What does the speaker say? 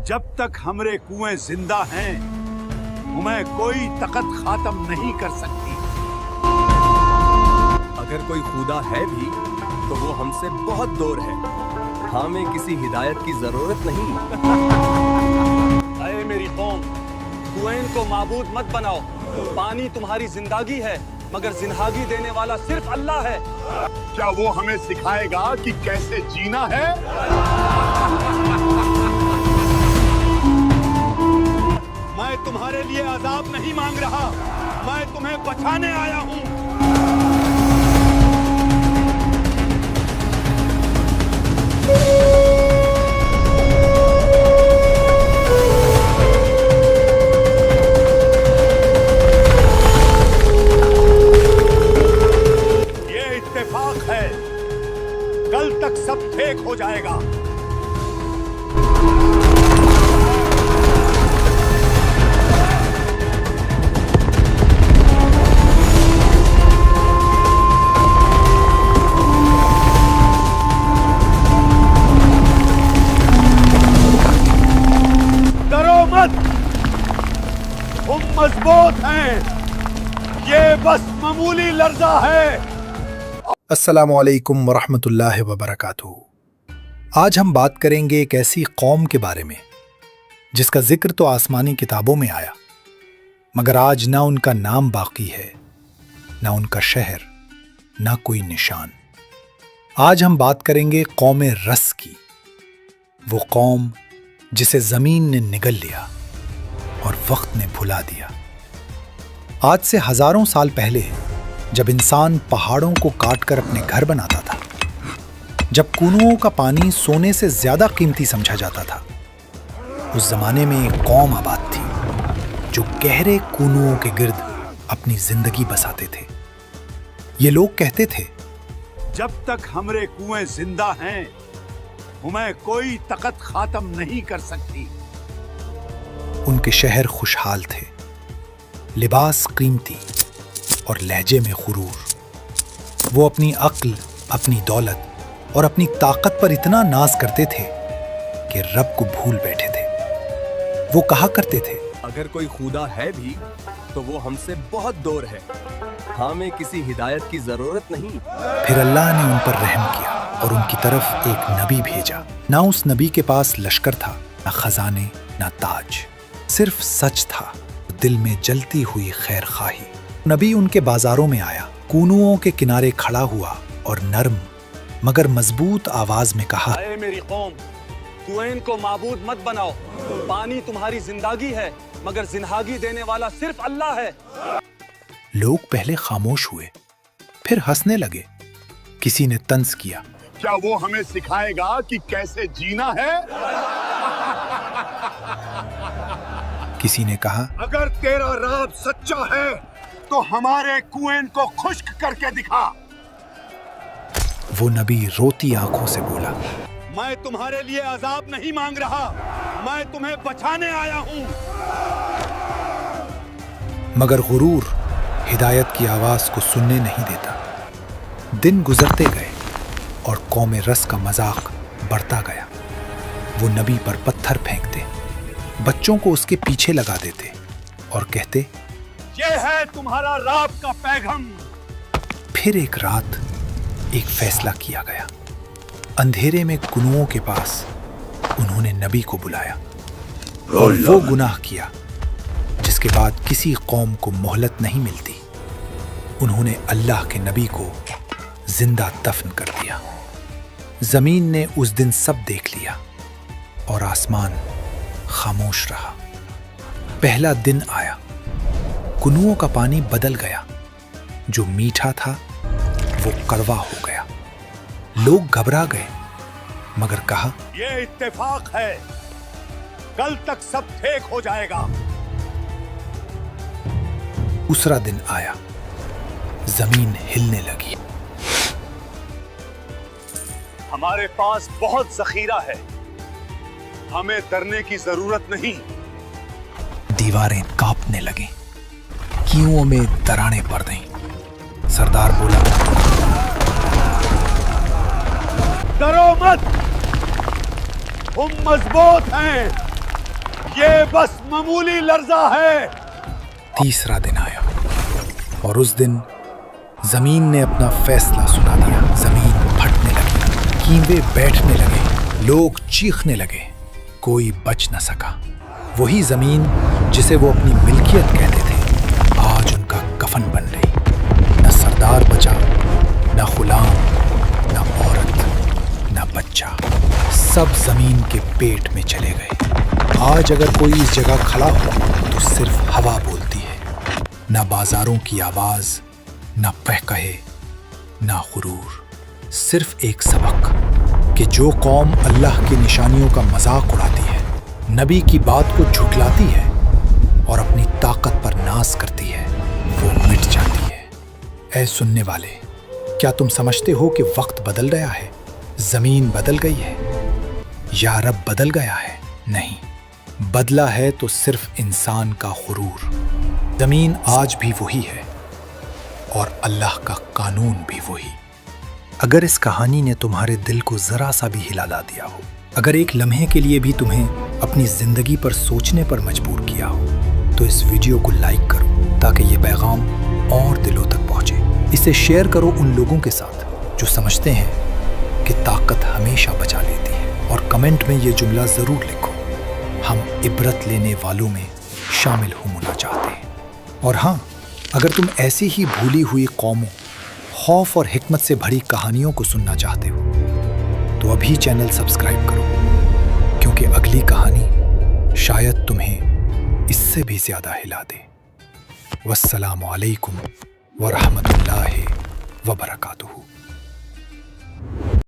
जब तक हमारे कुएं जिंदा हैं, हमें कोई ताकत खात्म नहीं कर सकती। अगर कोई खुदा है भी तो वो हमसे बहुत दूर है। हमें किसी हिदायत की जरूरत नहीं। अरे मेरी कौम, कुएं को माबूद मत बनाओ। पानी तुम्हारी जिंदगी है, मगर जिंदगी देने वाला सिर्फ अल्लाह है। क्या वो हमें सिखाएगा कि कैसे जीना है? मैं तुम्हारे लिए अजाब नहीं मांग रहा, मैं तुम्हें बचाने आया हूँ। ये इत्तेफाक है, कल तक सब ठीक हो जाएगा। तुम मजबूत हैं, ये बस मामूली लर्जा है। अस्सलामु अलैकुम वरहमतुल्लाहि वबरकातुहू। आज हम बात करेंगे एक ऐसी कौम के बारे में जिसका जिक्र तो आसमानी किताबों में आया, मगर आज ना उनका नाम बाकी है, ना उनका शहर, ना कोई निशान। आज हम बात करेंगे कौम रस की, वो कौम जिसे ज़मीन ने निगल लिया और वक्त ने भुला दिया। आज से हजारों साल पहले जब इंसान पहाड़ों को काटकर अपने घर बनाता था, जब कुओं का पानी सोने से ज्यादा कीमती समझा जाता था, उस जमाने में एक कौम आबाद थी जो गहरे कुओं के गिर्द अपनी जिंदगी बसाते थे। ये लोग कहते थे, जब तक हमारे कुएं जिंदा हैं, हमें कोई ताकत खात्म नहीं कर सकती। उनके शहर खुशहाल थे, लिबास कीमती और लहजे में गुरूर। वो अपनी अक्ल, अपनी दौलत और अपनी ताकत पर इतना नाज करते थे कि रब को भूल बैठे थे। वो कहा करते थे, अगर कोई खुदा है भी तो वो हमसे बहुत दूर है। हमें किसी हिदायत की जरूरत नहीं। फिर अल्लाह ने उन पर रहम किया और उनकी तरफ एक नबी भेजा। ना उस नबी के पास लश्कर था, ना खजाने, ना ताज, सिर्फ सच था, दिल में जलती हुई खैर खाही। नबी उनके बाजारों में आया, कुओं के किनारे खड़ा हुआ और नरम मगर मजबूत आवाज में कहा, अरे मेरी कौम, कुएं को माबूद मत बनाओ। पानी तुम्हारी जिंदगी है, मगर जिंदगी देने वाला सिर्फ अल्लाह है। लोग पहले खामोश हुए, फिर हंसने लगे। किसी ने तंज किया, क्या वो हमें सिखाएगा कि कैसे जीना है? किसी ने कहा, अगर तेरा रब सच्चा है तो हमारे कुएं को खुश्क करके दिखा। वो नबी रोती आंखों से बोला, मैं तुम्हारे लिए अजाब नहीं मांग रहा, मैं तुम्हें बचाने आया हूँ। मगर गुरूर हिदायत की आवाज को सुनने नहीं देता। दिन गुजरते गए और कौम रस का मजाक बढ़ता गया। वो नबी पर पत्थर फेंकते, बच्चों को उसके पीछे लगा देते और कहते, ये है तुम्हारा रब का पैगाम। फिर एक रात एक फैसला किया गया। अंधेरे में कुओं के पास उन्होंने नबी को बुलाया और वो गुनाह किया जिसके बाद किसी कौम को मोहलत नहीं मिलती। उन्होंने अल्लाह के नबी को जिंदा दफन कर दिया। जमीन ने उस दिन सब देख लिया और आसमान खामोश रहा। पहला दिन आया, कुओं का पानी बदल गया। जो मीठा था वो कड़वा हो गया। लोग घबरा गए, मगर कहा, ये इत्तेफाक है, कल तक सब ठीक हो जाएगा। दूसरा दिन आया, जमीन हिलने लगी। हमारे पास बहुत जखीरा है, हमें डरने की जरूरत नहीं। दीवारें कांपने लगीं, कीओं में दरारें पड़ गईं। सरदार बोला, डरो मत, हम मजबूत हैं, ये बस मामूली लर्जा है। तीसरा दिन आया और उस दिन जमीन ने अपना फैसला सुना दिया। जमीन फटने लगी, कीड़े बैठने लगे, लोग चीखने लगे, कोई बच न सका। वही जमीन जिसे वो अपनी मिल्कियत कहते थे, आज उनका कफन बन गई। न सरदार बचा, न गुलाम, न औरत, न बच्चा, सब जमीन के पेट में चले गए। आज अगर कोई इस जगह खड़ा हो तो सिर्फ हवा बोलती है, न बाजारों की आवाज, न कहकहे, न गुरूर। सिर्फ एक सबक कि जो कौम अल्लाह की निशानियों का मजाक उड़ाती है, नबी की बात को झुठलाती है और अपनी ताकत पर नाज करती है, वो मिट जाती है। ऐ सुनने वाले, क्या तुम समझते हो कि वक्त बदल गया है, जमीन बदल गई है, या रब बदल गया है? नहीं, बदला है तो सिर्फ इंसान का गुरूर। जमीन आज भी वही है और अल्लाह का कानून भी वही। अगर इस कहानी ने तुम्हारे दिल को जरा सा भी हिला दिया हो, अगर एक लम्हे के लिए भी तुम्हें अपनी जिंदगी पर सोचने पर मजबूर किया हो, तो इस वीडियो को लाइक करो ताकि ये पैगाम और दिलों तक पहुंचे। इसे शेयर करो उन लोगों के साथ जो समझते हैं कि ताकत हमेशा बचा लेती है, और कमेंट में ये जुमला जरूर लिखो, हम इबरत लेने वालों में शामिल होना चाहते हैं। और हाँ, अगर तुम ऐसी ही भूली हुई कौमों, खौफ और हिकमत से भरी कहानियों को सुनना चाहते हो तो अभी चैनल सब्सक्राइब करो, क्योंकि अगली कहानी शायद तुम्हें इससे भी ज्यादा हिला दे। वस्सलामु अलैकुम व रहमतुल्लाहि व बरकातुहू।